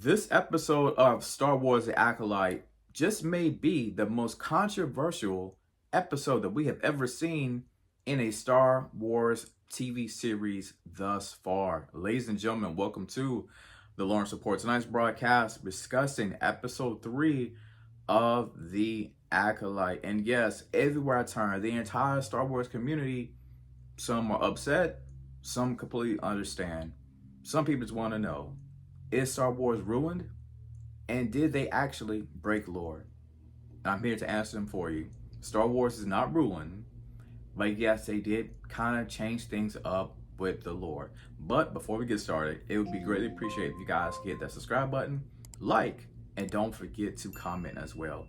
This episode of Star Wars The Acolyte just may be the most controversial episode that we have ever seen in a Star Wars TV series thus far. Ladies and gentlemen, welcome to the Lawrence Report. Tonight's broadcast discussing episode 3 of The Acolyte. And yes, everywhere I turn, the entire Star Wars community, some are upset, some completely understand. Some people just want to know, is Star Wars ruined? And did they actually break lore? I'm here to answer them for you. Star Wars is not ruined, but yes, they did kind of change things up with the lore. But before we get started, it would be greatly appreciated if you guys hit that subscribe button, like, and don't forget to comment as well.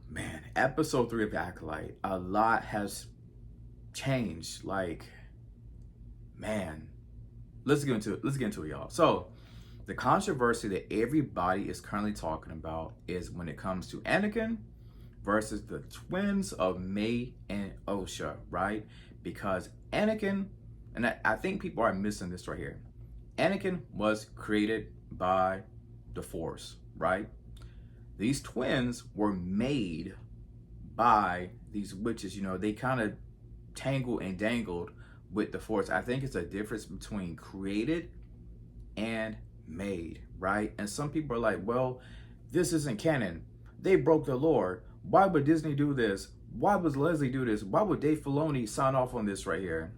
Man, episode 3 of Acolyte, a lot has changed. Man, let's get into it, y'all. So, the controversy that everybody is currently talking about is when it comes to Anakin versus the twins of Mae and Osha, right? Because Anakin, and I think people are missing this right here. Anakin was created by the Force, right? These twins were made by these witches. They kind of tangled and dangled with the Force. I think it's a difference between created and made, right? And some people are like, well, this isn't canon. They broke the lore. Why would Disney do this? Why would Leslie do this? Why would Dave Filoni sign off on this right here?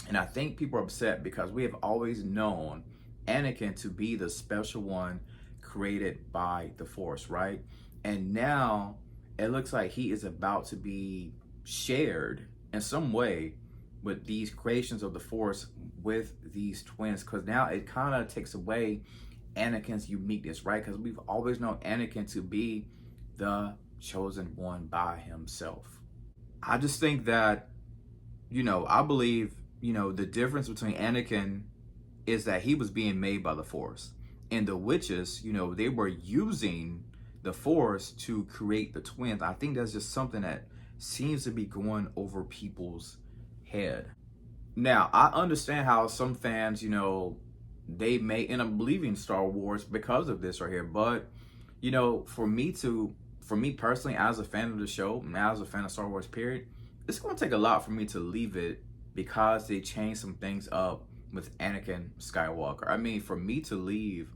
And I think people are upset because we have always known Anakin to be the special one created by the Force, right? And now it looks like he is about to be shared in some way with these creations of the Force with these twins, because now it kind of takes away Anakin's uniqueness, right? Because we've always known Anakin to be the chosen one by himself. I just think that, I believe, the difference between Anakin is that he was being made by the Force. And the witches, they were using the Force to create the twins. I think that's just something that seems to be going over people's head. Now, I understand how some fans, they may end up leaving Star Wars because of this right here. But, for me personally, as a fan of the show, and as a fan of Star Wars, period, it's going to take a lot for me to leave it because they changed some things up with Anakin Skywalker. I mean, for me to leave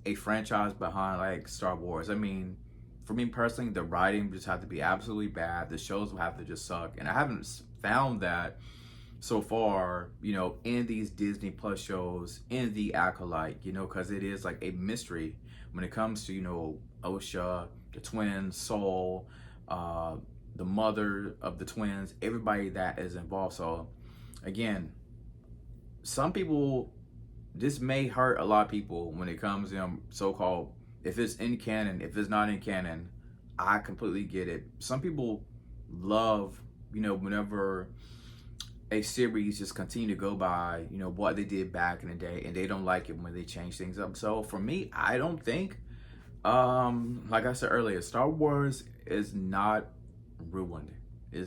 a franchise behind like Star Wars, I mean, for me personally, the writing just have to be absolutely bad. The shows will have to just suck. And I haven't found that so far, in these Disney Plus shows, in The Acolyte, because it is like a mystery when it comes to, Osha, the twins, Soul, the mother of the twins, everybody that is involved. So, again, some people, this may hurt a lot of people when it comes to so-called, if it's in canon, if it's not in canon, I completely get it. Some people love, whenever a series just continue to go by, what they did back in the day, and they don't like it when they change things up. So for me, I don't think, like I said earlier, Star Wars is not ruined.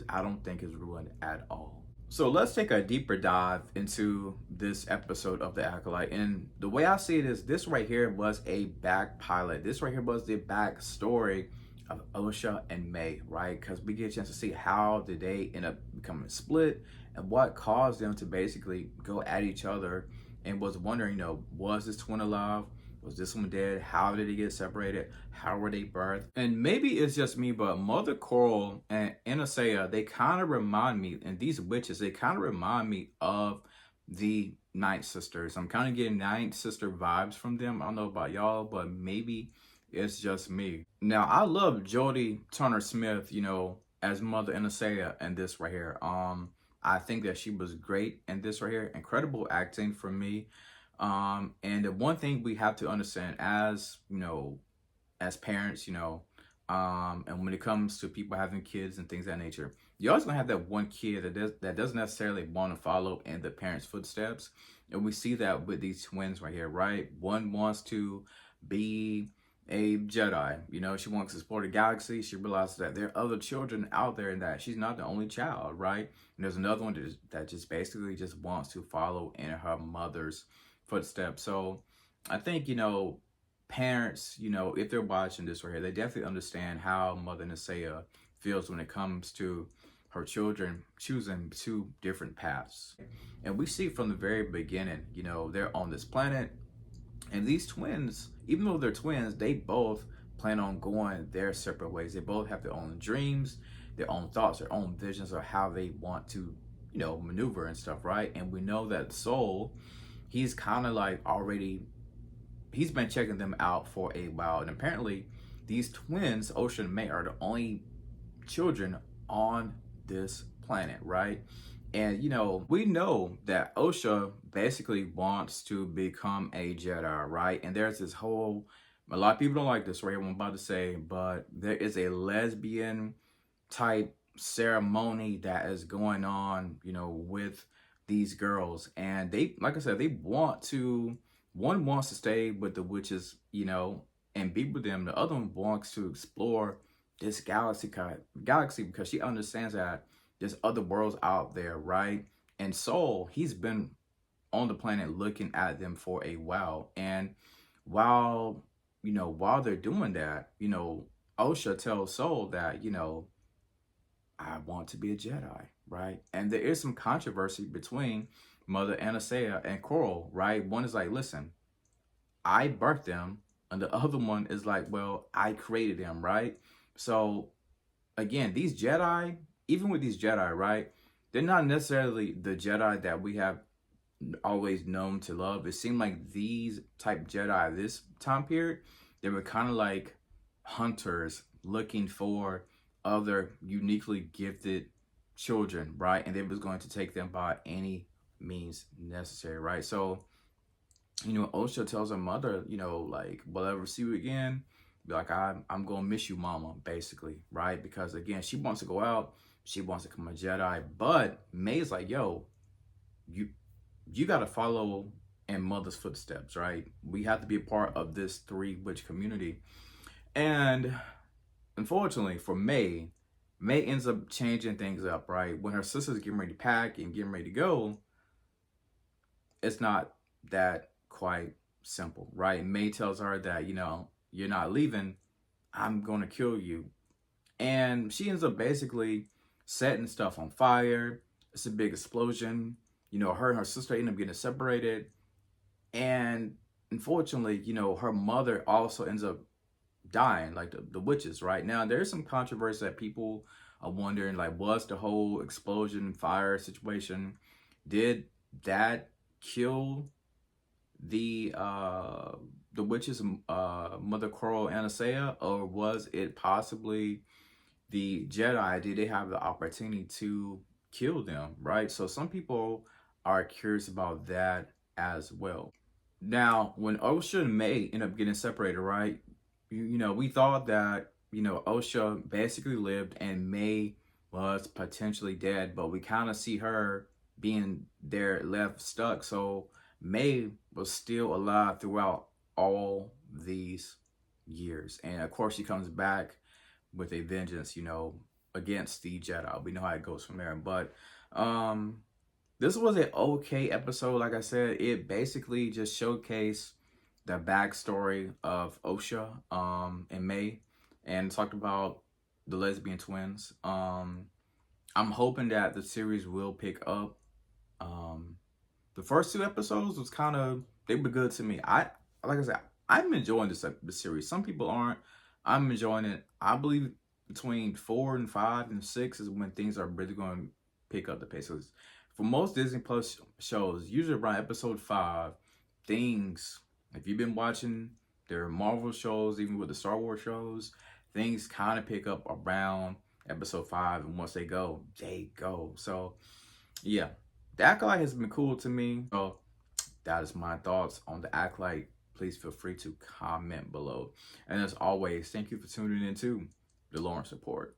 I don't think it's ruined at all. So let's take a deeper dive into this episode of The Acolyte. And the way I see it is, this right here was a back pilot. This right here was the back story of Osha and Mae, right? Because we get a chance to see how did they end up becoming split and what caused them to basically go at each other, and was wondering, was this twin alive? Was this one dead? How did they get separated? How were they birthed? And maybe it's just me, but Mother Coral and Osha, they kind of remind me, and these witches, they kind of remind me of the Ninth Sisters. I'm kind of getting Ninth Sister vibes from them. I don't know about y'all, but maybe it's just me. Now, I love Jodie Turner-Smith, as Mother Osha in this right here. I think that she was great in this right here. Incredible acting for me. And the one thing we have to understand as, as parents, and when it comes to people having kids and things of that nature, you're always gonna have that one kid that doesn't necessarily want to follow in the parents' footsteps. And we see that with these twins right here, right? One wants to be a Jedi. She wants to explore the galaxy. She realizes that there are other children out there and that she's not the only child, right? And there's another one that just basically just wants to follow in her mother's footsteps. So I think, parents, if they're watching this right here, they definitely understand how Mother Naseya feels when it comes to her children choosing two different paths. And we see from the very beginning, they're on this planet, and these twins, even though they're twins, they both plan on going their separate ways. They both have their own dreams, their own thoughts, their own visions of how they want to, maneuver and stuff, right? And we know that Soul, he's kind of like already, he's been checking them out for a while. And apparently, these twins, Osha and Mae, are the only children on this planet, right? And we know that Osha basically wants to become a Jedi, right? And there's this whole, a lot of people don't like this, right? What I'm about to say, but there is a lesbian type ceremony that is going on, with these girls. And they, like I said, they want to, one wants to stay with the witches, and be with them. The other one wants to explore this galaxy because she understands that there's other worlds out there, right? And Soul, he's been on the planet looking at them for a while. And while they're doing that, Osha tells Soul that, I want to be a Jedi, right? And there is some controversy between Mother Anastasia and Coral, right? One is like, listen, I birthed them. And the other one is like, well, I created them, right? So again, these Jedi, even with these Jedi, right? They're not necessarily the Jedi that we have always known to love. It seemed like these type Jedi, this time period, they were kind of like hunters looking for other uniquely gifted children, right? And they was going to take them by any means necessary, right? So, Osha tells her mother, like, will I ever see you again? Be like, I'm gonna miss you, mama, basically, right? Because again, she wants to go out, she wants to become a Jedi, but Mae's like, yo, you gotta follow in mother's footsteps, right? We have to be a part of this three witch community. And unfortunately for Mae, Mae ends up changing things up, right? When her sister's getting ready to pack and getting ready to go, it's not that quite simple, right? Mae tells her that, you're not leaving, I'm gonna kill you. And she ends up basically setting stuff on fire. It's a big explosion. Her and her sister end up getting separated. And unfortunately, her mother also ends up dying, like the witches, right? Now, there's some controversy that people are wondering, like, was the whole explosion, fire situation, did that kill the witches, Mother Coral Anastasia, or was it possibly the Jedi? Did they have the opportunity to kill them, right? So some people are curious about that as well. Now, when Osha and Mae end up getting separated, right? We thought that, Osha basically lived and Mae was potentially dead, but we kind of see her being there left stuck. So Mae was still alive throughout all these years. And of course, she comes back with a vengeance, against the Jedi. We know how it goes from there. But this was an okay episode. Like I said, it basically just showcased the backstory of Osha and Mae and talked about the lesbian twins. I'm hoping that the series will pick up. The first two episodes was kind of, they were good to me. Like I said, I'm enjoying this series. Some people aren't. I'm enjoying it. I believe between 4 and 5 and 6 is when things are really going to pick up the pace. For most Disney Plus shows, usually around episode 5, things, if you've been watching their Marvel shows, even with the Star Wars shows, things kind of pick up around episode 5, and once they go, they go. So, yeah, The Acolyte has been cool to me. So, that is my thoughts on The Acolyte. Please feel free to comment below. And as always, thank you for tuning in to The Lawrence Report.